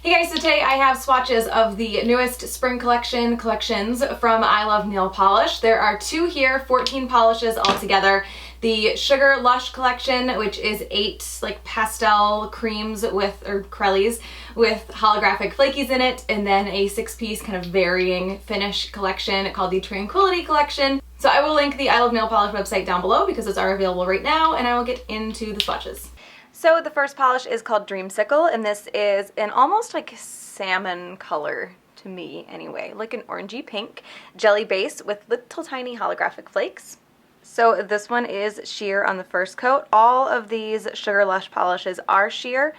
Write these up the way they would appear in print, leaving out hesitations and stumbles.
Hey guys, so today I have swatches of the newest spring collections from I Love Nail Polish. There are two here, 14 polishes altogether. The Sugar Lush collection, which is 8 like pastel creams with, or crellies, with holographic flakies in it, and then a 6-piece kind of varying finish collection called the Tranquility collection. So I will link the I Love Nail Polish website down below because those are available right now, and I will get into the swatches. So the first polish is called Dreamsicle, and this is an almost like salmon color to me anyway, like an orangey pink jelly base with little tiny holographic flakes. So this one is sheer on the first coat. All of these Sugar Lush polishes are sheer.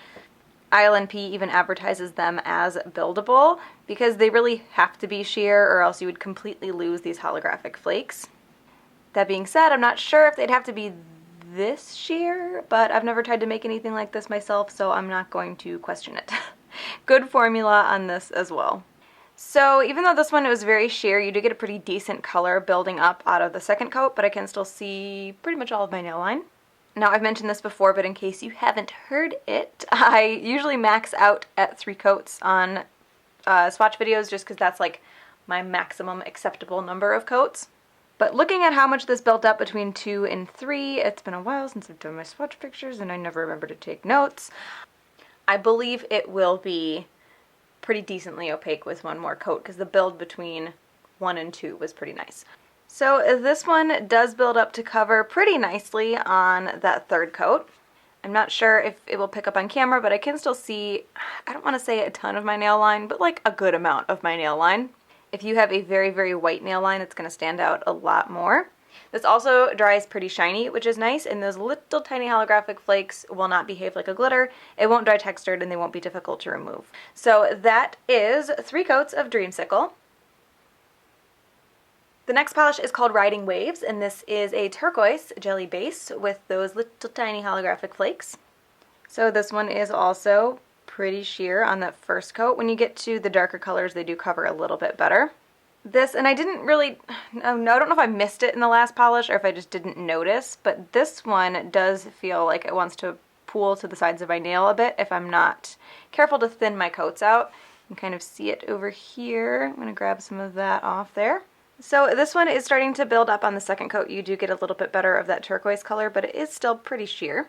ILNP even advertises them as buildable because they really have to be sheer or else you would completely lose these holographic flakes. That being said, I'm not sure if they'd have to be this sheer, but I've never tried to make anything like this myself, so I'm not going to question it. Good formula on this as well. So even though this one was very sheer, you do get a pretty decent color building up out of the second coat, but I can still see pretty much all of my nail line. Now I've mentioned this before, but in case you haven't heard it, I usually max out at 3 coats on swatch videos just because that's like my maximum acceptable number of coats. But looking at how much this built up between 2 and 3, it's been a while since I've done my swatch pictures and I never remember to take notes. I believe it will be pretty decently opaque with one more coat because the build between 1 and 2 was pretty nice. So this one does build up to cover pretty nicely on that third coat. I'm not sure if it will pick up on camera, but I can still see, I don't want to say a ton of my nail line, but like a good amount of my nail line. If you have a very, very white nail line, it's going to stand out a lot more. This also dries pretty shiny, which is nice, and those little tiny holographic flakes will not behave like a glitter. It won't dry textured, and they won't be difficult to remove. So that is 3 coats of Dreamsicle. The next polish is called Riding Waves, and this is a turquoise jelly base with those little tiny holographic flakes. So this one is also pretty sheer on that first coat. When you get to the darker colors, they do cover a little bit better. This, and I didn't really, I don't know if I missed it in the last polish or if I just didn't notice, but this one does feel like it wants to pool to the sides of my nail a bit if I'm not careful to thin my coats out. You can kind of see it over here. I'm going to grab some of that off there. So this one is starting to build up on the second coat. You do get a little bit better of that turquoise color, but it is still pretty sheer.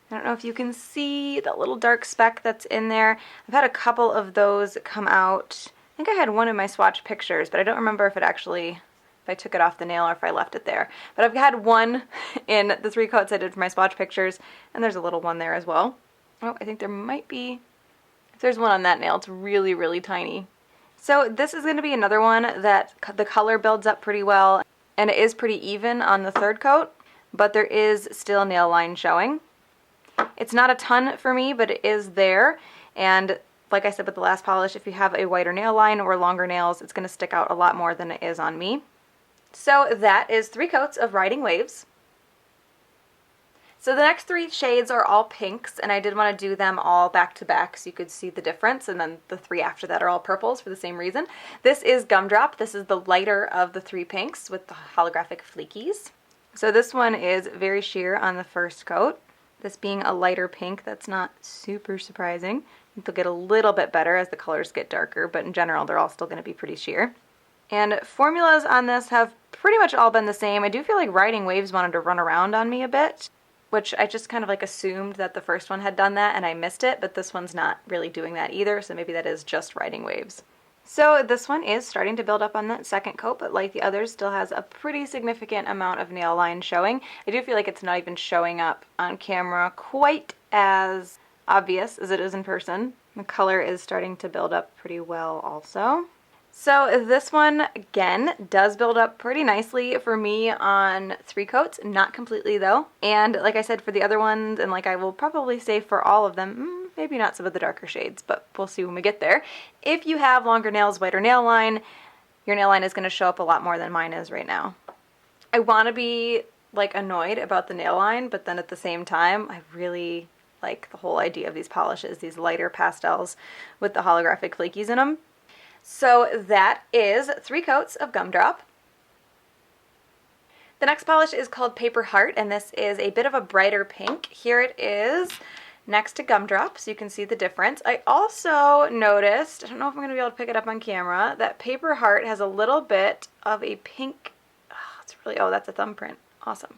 I don't know if you can see that little dark speck that's in there. I've had a couple of those come out. I think I had one in my swatch pictures, but I don't remember if I took it off the nail or if I left it there. But I've had one in the 3 coats I did for my swatch pictures, and there's a little one there as well. Oh, I think there might be, if there's one on that nail, it's really, really tiny. So this is going to be another one that the color builds up pretty well, and it is pretty even on the third coat, but there is still nail line showing. It's not a ton for me, but it is there, and like I said with the last polish, if you have a whiter nail line or longer nails, it's going to stick out a lot more than it is on me. So that is 3 coats of Riding Waves. So the next 3 shades are all pinks, and I did want to do them all back to back so you could see the difference, and then the 3 after that are all purples for the same reason. This is Gumdrop. This is the lighter of the 3 pinks with the holographic fleekies. So this one is very sheer on the first coat. This being a lighter pink, that's not super surprising. They'll get a little bit better as the colors get darker, but in general, they're all still going to be pretty sheer. And formulas on this have pretty much all been the same. I do feel like Riding Waves wanted to run around on me a bit, which I just kind of like assumed that the first one had done that and I missed it, but this one's not really doing that either, so maybe that is just Riding Waves. So this one is starting to build up on that second coat, but like the others, still has a pretty significant amount of nail line showing. I do feel like it's not even showing up on camera quite as obvious as it is in person. The color is starting to build up pretty well also. So this one, again, does build up pretty nicely for me on 3 coats, not completely though. And like I said for the other ones, and like I will probably say for all of them, maybe not some of the darker shades, but we'll see when we get there. If you have longer nails, whiter nail line, your nail line is going to show up a lot more than mine is right now. I want to be like annoyed about the nail line, but then at the same time, I really like the whole idea of these polishes, these lighter pastels with the holographic flakies in them. So that is 3 coats of Gumdrop. The next polish is called Paper Heart, and this is a bit of a brighter pink. Here it is next to Gumdrop, so you can see the difference. I also noticed, I don't know if I'm going to be able to pick it up on camera, that Paper Heart has a little bit of a pink, oh, that's a thumbprint. Awesome.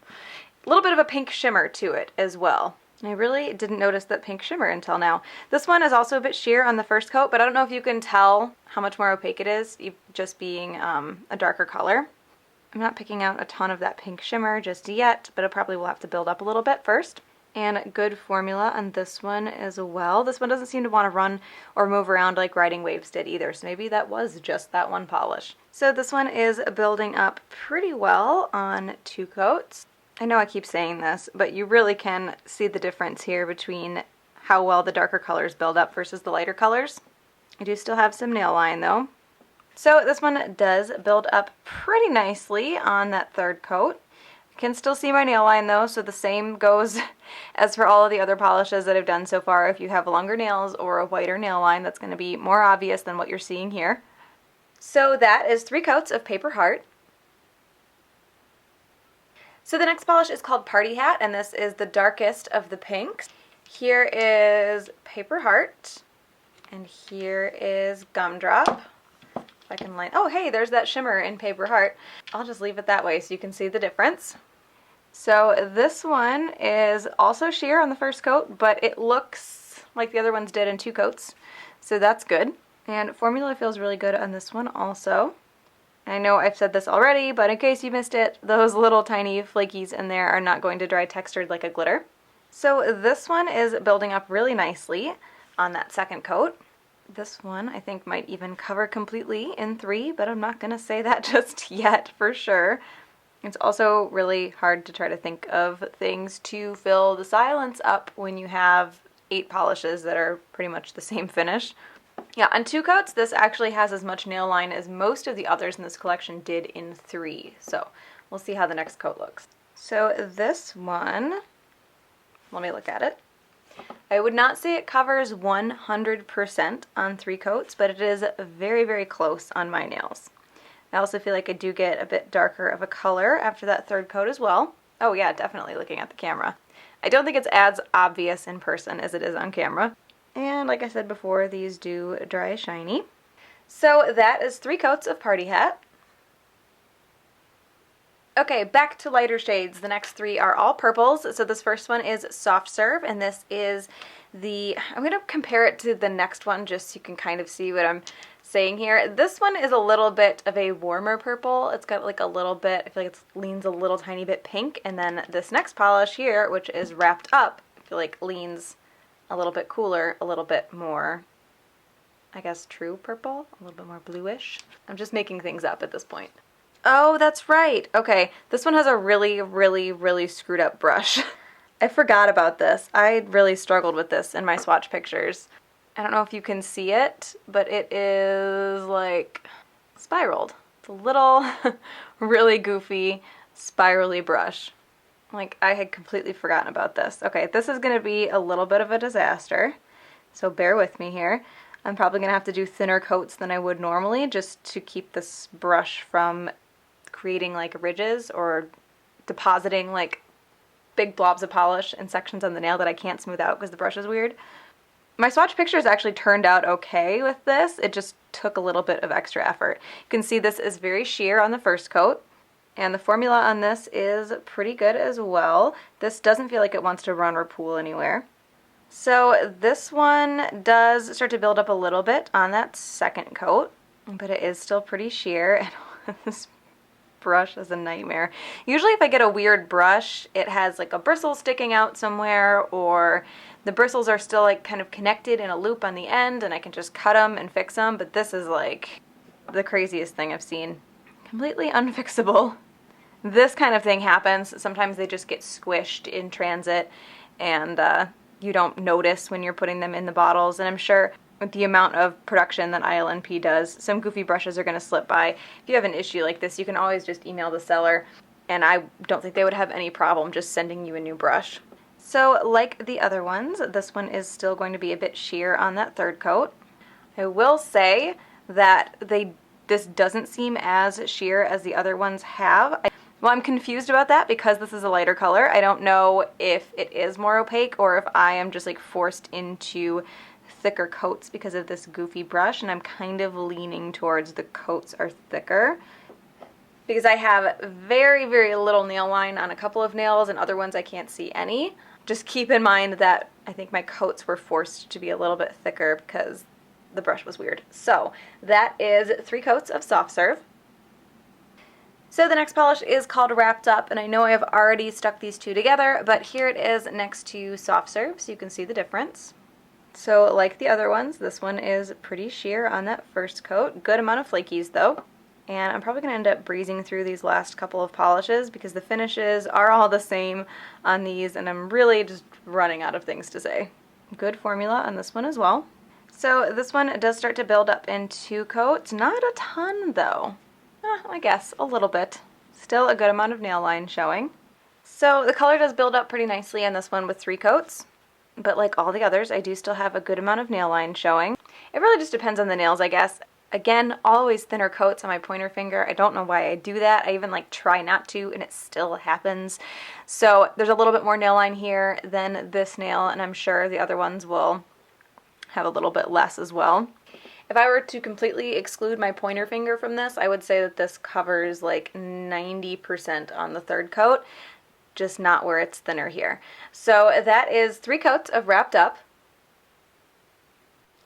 A little bit of a pink shimmer to it as well. I really didn't notice that pink shimmer until now. This one is also a bit sheer on the first coat, but I don't know if you can tell how much more opaque it is, just being a darker color. I'm not picking out a ton of that pink shimmer just yet, but it probably will have to build up a little bit first. And good formula on this one as well. This one doesn't seem to want to run or move around like Riding Waves did either, so maybe that was just that one polish. So this one is building up pretty well on 2 coats. I know I keep saying this, but you really can see the difference here between how well the darker colors build up versus the lighter colors. I do still have some nail line though. So this one does build up pretty nicely on that 3rd coat. I can still see my nail line though, so the same goes as for all of the other polishes that I've done so far. If you have longer nails or a whiter nail line, that's going to be more obvious than what you're seeing here. So that is 3 coats of Paper Heart. So the next polish is called Party Hat, and this is the darkest of the pinks. Here is Paper Heart, and here is Gumdrop. If I can line, oh hey, there's that shimmer in Paper Heart. I'll just leave it that way so you can see the difference. So this one is also sheer on the first coat, but it looks like the other ones did in 2 coats, so that's good. And formula feels really good on this one also. I know I've said this already, but in case you missed it, those little tiny flakies in there are not going to dry textured like a glitter. So this one is building up really nicely on that 2nd coat. This one I think might even cover completely in 3, but I'm not going to say that just yet for sure. It's also really hard to try to think of things to fill the silence up when you have 8 polishes that are pretty much the same finish. Yeah, on 2 coats, this actually has as much nail line as most of the others in this collection did in 3. So we'll see how the next coat looks. So this one, let me look at it. I would not say it covers 100% on 3 coats, but it is very, very close on my nails. I also feel like I do get a bit darker of a color after that 3rd coat as well. Oh yeah, definitely looking at the camera. I don't think it's as obvious in person as it is on camera. And like I said before, these do dry shiny. So that is 3 coats of Party Hat. Okay, back to lighter shades. The next 3 are all purples. So this first one is Soft Serve, and this is I'm going to compare it to the next one just so you can kind of see what I'm saying here. This one is a little bit of a warmer purple. It's got like a little bit, I feel like it leans a little tiny bit pink. And then this next polish here, which is Wrapped Up, I feel like leans a little bit cooler, a little bit more, I guess, true purple, a little bit more bluish. I'm just making things up at this point. Oh, that's right. Okay, this one has a really, really, really screwed up brush. I forgot about this. I really struggled with this in my swatch pictures. I don't know if you can see it, but it is like spiraled. It's a little really goofy, spirally brush. Like, I had completely forgotten about this. Okay, this is going to be a little bit of a disaster, so bear with me here. I'm probably going to have to do thinner coats than I would normally just to keep this brush from creating like ridges or depositing like big blobs of polish in sections on the nail that I can't smooth out because the brush is weird. My swatch pictures actually turned out okay with this. It just took a little bit of extra effort. You can see this is very sheer on the first coat. And the formula on this is pretty good as well. This doesn't feel like it wants to run or pool anywhere. So this one does start to build up a little bit on that 2nd coat, but it is still pretty sheer. And this brush is a nightmare. Usually if I get a weird brush, it has like a bristle sticking out somewhere, or the bristles are still like kind of connected in a loop on the end and I can just cut them and fix them, but this is like the craziest thing I've seen. Completely unfixable. This kind of thing happens. Sometimes they just get squished in transit and you don't notice when you're putting them in the bottles. And I'm sure with the amount of production that ILNP does, some goofy brushes are going to slip by. If you have an issue like this, you can always just email the seller, and I don't think they would have any problem just sending you a new brush. So like the other ones, this one is still going to be a bit sheer on that 3rd coat. I will say that this doesn't seem as sheer as the other ones have. Well, I'm confused about that because this is a lighter color. I don't know if it is more opaque or if I am just like forced into thicker coats because of this goofy brush, and I'm kind of leaning towards the coats are thicker because I have very, very little nail line on a couple of nails and other ones I can't see any. Just keep in mind that I think my coats were forced to be a little bit thicker because the brush was weird. So that is 3 coats of soft serve. So the next polish is called Wrapped Up, and I know I have already stuck these two together, but here it is next to soft serve so you can see the difference. So like the other ones, this one is pretty sheer on that first coat. Good amount of flakies though. And I'm probably going to end up breezing through these last couple of polishes because the finishes are all the same on these and I'm really just running out of things to say. Good formula on this one as well. So this one does start to build up in 2 coats. Not a ton though. I guess a little bit. Still a good amount of nail line showing. So the color does build up pretty nicely on this one with 3 coats. But like all the others, I do still have a good amount of nail line showing. It really just depends on the nails, I guess. Again, always thinner coats on my pointer finger. I don't know why I do that. I even like try not to and it still happens. So there's a little bit more nail line here than this nail, and I'm sure the other ones will have a little bit less as well. If I were to completely exclude my pointer finger from this, I would say that this covers like 90% on the 3rd coat, just not where it's thinner here. So that is 3 coats of Wrapped Up.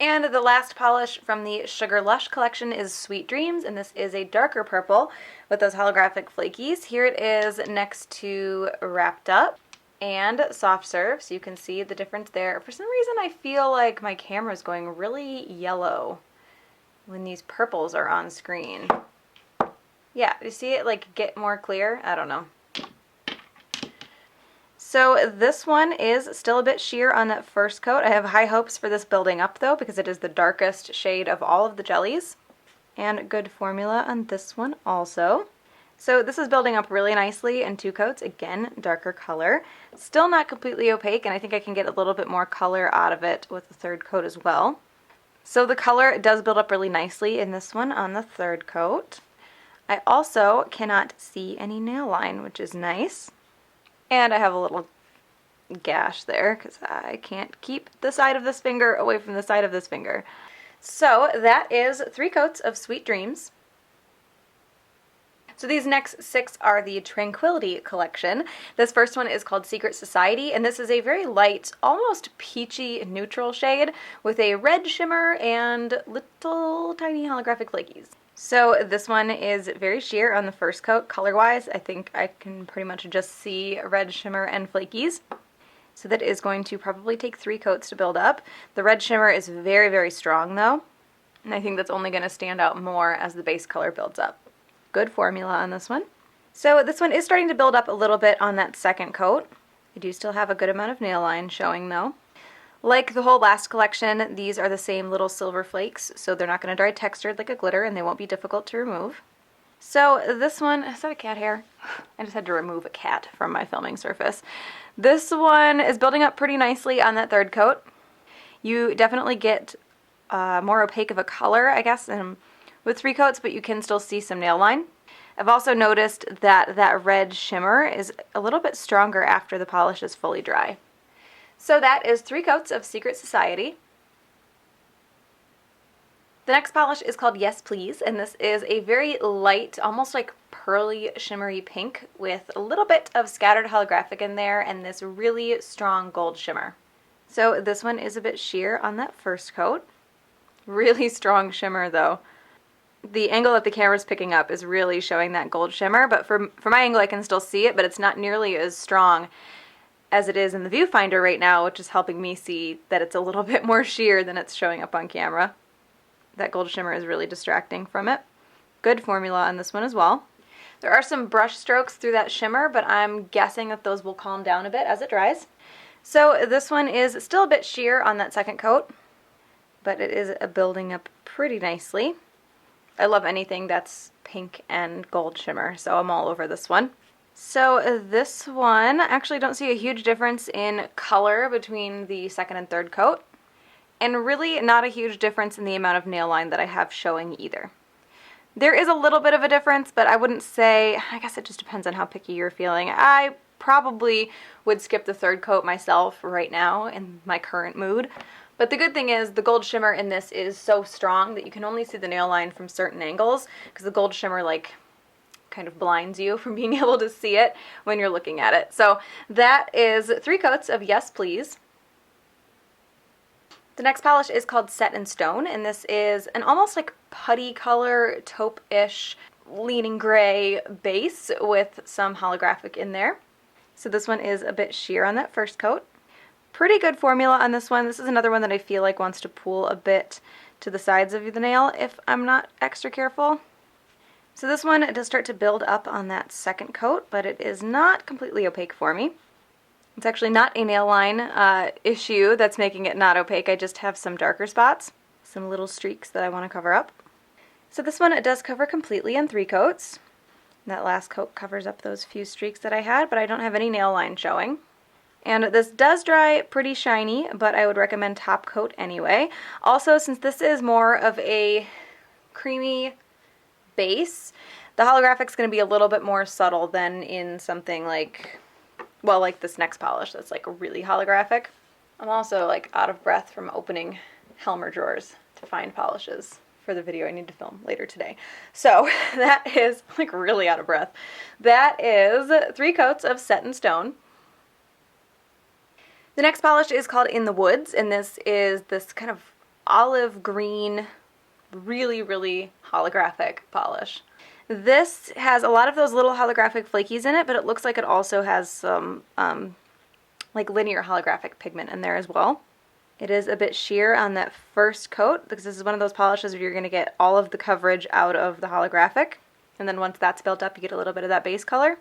And the last polish from the Sugar Lush collection is Sweet Dreams, and this is a darker purple with those holographic flakies. Here it is next to Wrapped Up and soft serve, so you can see the difference there. For some reason I feel like my camera is going really yellow when these purples are on screen. Yeah, you see it like get more clear? I don't know. So this one is still a bit sheer on that first coat. I have high hopes for this building up though because it is the darkest shade of all of the jellies. And good formula on this one also. So this is building up really nicely in 2 coats. Again, darker color. Still not completely opaque, and I think I can get a little bit more color out of it with the 3rd coat as well. So the color does build up really nicely in this one on the 3rd coat. I also cannot see any nail line, which is nice. And I have a little gash there because I can't keep the side of this finger away from the side of this finger. So that is 3 coats of Sweet Dreams. So these next 6 are the Tranquility collection. This first one is called Secret Society, and this is a very light, almost peachy neutral shade with a red shimmer and little tiny holographic flakies. So this one is very sheer on the first coat. Color-wise, I think I can pretty much just see red shimmer and flakies. So that is going to probably take 3 coats to build up. The red shimmer is very, very strong though, and I think that's only going to stand out more as the base color builds up. Good formula on this one. So this one is starting to build up a little bit on that 2nd coat. I do still have a good amount of nail line showing though. Like the whole last collection, these are the same little silver flakes, so they're not going to dry textured like a glitter and they won't be difficult to remove. So this one, is that a cat hair? I just had to remove a cat from my filming surface. This one is building up pretty nicely on that 3rd coat. You definitely get more opaque of a color, I guess, with 3 coats, but you can still see some nail line. I've also noticed that that red shimmer is a little bit stronger after the polish is fully dry. So that is 3 coats of Secret Society. The next polish is called Yes Please, and this is a very light, almost like pearly, shimmery pink with a little bit of scattered holographic in there and this really strong gold shimmer. So this one is a bit sheer on that first coat. Really strong shimmer though. The angle that the camera's picking up is really showing that gold shimmer, but from my angle I can still see it, but it's not nearly as strong as it is in the viewfinder right now, which is helping me see that it's a little bit more sheer than it's showing up on camera. That gold shimmer is really distracting from it. Good formula on this one as well. There are some brush strokes through that shimmer, but I'm guessing that those will calm down a bit as it dries. So this one is still a bit sheer on that 2nd coat, but it is building up pretty nicely. I love anything that's pink and gold shimmer, so I'm all over this one. So this one, actually don't see a huge difference in color between the 2nd and 3rd coat, and really not a huge difference in the amount of nail line that I have showing either. There is a little bit of a difference, but I wouldn't say, I guess it just depends on how picky you're feeling. I probably would skip the third coat myself right now in my current mood. But the good thing is the gold shimmer in this is so strong that you can only see the nail line from certain angles, because the gold shimmer like kind of blinds you from being able to see it when you're looking at it. So that is 3 coats of Yes Please. The next polish is called Set in Stone, and this is an almost like putty color, taupe-ish, leaning gray base with some holographic in there. So this one is a bit sheer on that first coat. Pretty good formula on this one. This is another one that I feel like wants to pool a bit to the sides of the nail if I'm not extra careful. So this one does start to build up on that second coat, but it is not completely opaque for me. It's actually not a nail line issue that's making it not opaque. I just have some darker spots, some little streaks that I want to cover up. So this one, it does cover completely in 3 coats. That last coat covers up those few streaks that I had, but I don't have any nail line showing. And this does dry pretty shiny, but I would recommend top coat anyway. Also, since this is more of a creamy base, the holographic's going to be a little bit more subtle than in something like, well, like this next polish that's like really holographic. I'm also like out of breath from opening Helmer drawers to find polishes for the video I need to film later today. So that is like really out of breath. That is 3 coats of Set in Stone. The next polish is called In the Woods, and this is this kind of olive green, really, really holographic polish. This has a lot of those little holographic flakies in it, but it looks like it also has some like linear holographic pigment in there as well. It is a bit sheer on that first coat, because this is one of those polishes where you're going to get all of the coverage out of the holographic, and then once that's built up, you get a little bit of that base color.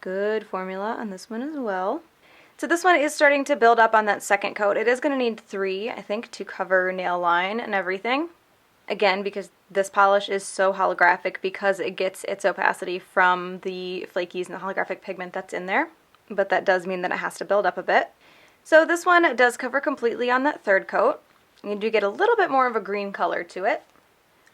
Good formula on this one as well. So this one is starting to build up on that second coat. It is going to need 3, I think, to cover nail line and everything. Again, because this polish is so holographic, because it gets its opacity from the flakies and the holographic pigment that's in there. But that does mean that it has to build up a bit. So this one does cover completely on that third coat. You do get a little bit more of a green color to it.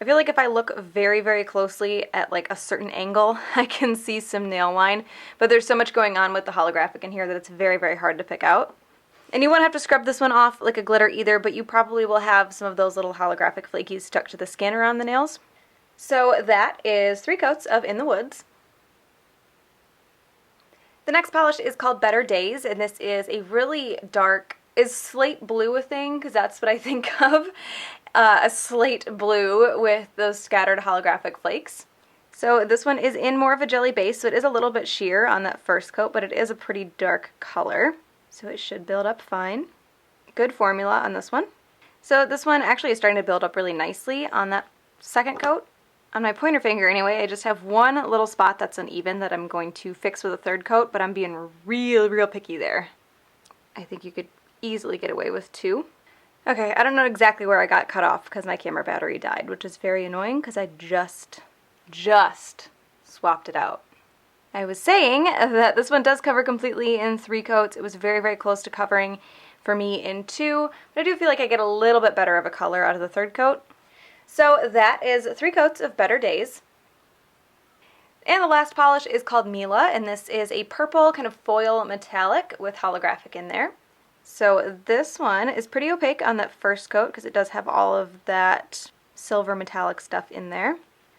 I feel like if I look very, very closely at like a certain angle, I can see some nail line, but there's so much going on with the holographic in here that it's very, very hard to pick out. And you won't have to scrub this one off like a glitter either, but you probably will have some of those little holographic flakies stuck to the skin around the nails. So that is 3 coats of In the Woods. The next polish is called Better Days, and this is a really dark, is slate blue a thing? Because that's what I think of. A slate blue with those scattered holographic flakes. So this one is in more of a jelly base, so it is a little bit sheer on that first coat, but it is a pretty dark color, so it should build up fine. Good formula on this one. So this one actually is starting to build up really nicely on that second coat. On my pointer finger anyway, I just have one little spot that's uneven that I'm going to fix with a third coat, but I'm being real picky there. I think you could easily get away with 2. Okay, I don't know exactly where I got cut off because my camera battery died, which is very annoying because I just swapped it out. I was saying that this one does cover completely in 3 coats. It was very, very close to covering for me in 2, but I do feel like I get a little bit better of a color out of the third coat. So that is 3 coats of Better Days. And the last polish is called Mila, and this is a purple kind of foil metallic with holographic in there. So this one is pretty opaque on that first coat because it does have all of that silver metallic stuff in there.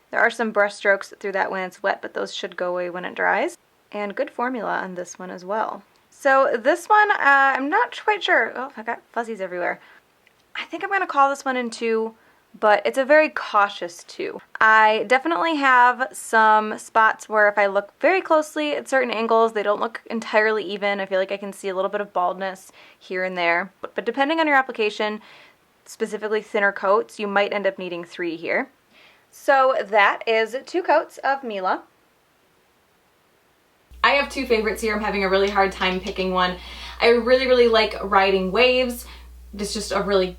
There are some brush strokes through that when it's wet, but those should go away when it dries. And good formula on this one as well. So this one, I'm not quite sure. Oh, I got fuzzies everywhere. I think I'm going to call this one in 2, but it's a very cautious 2. I definitely have some spots where if I look very closely at certain angles, they don't look entirely even. I feel like I can see a little bit of baldness here and there. But depending on your application, specifically thinner coats, you might end up needing 3 here. So that is 2 coats of Mila. I have 2 favorites here. I'm having a really hard time picking one. I really like Riding Waves. It's just a really,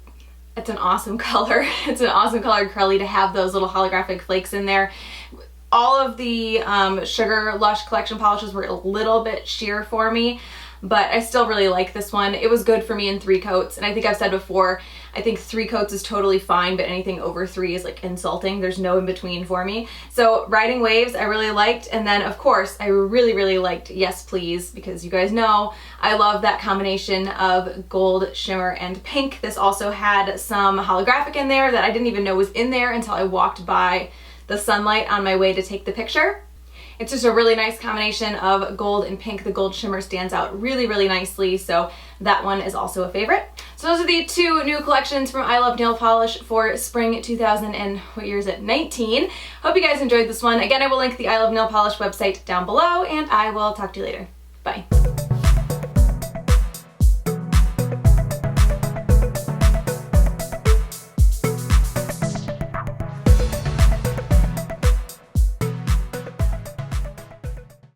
it's an awesome color. It's an awesome colored curly to have those little holographic flakes in there. All of the Sugar Lush collection polishes were a little bit sheer for me, but I still really like this one. It was good for me in 3 coats, and I think I've said before, I think 3 coats is totally fine, but anything over 3 is like insulting. There's no in between for me. So Riding Waves I really liked, and then of course I really liked Yes Please, because you guys know I love that combination of gold, shimmer, and pink. This also had some holographic in there that I didn't even know was in there until I walked by the sunlight on my way to take the picture. It's just a really nice combination of gold and pink. The gold shimmer stands out really nicely, so that one is also a favorite. So those are the 2 new collections from I Love Nail Polish for spring 2019. Hope you guys enjoyed this one. Again, I will link the I Love Nail Polish website down below, and I will talk to you later. Bye.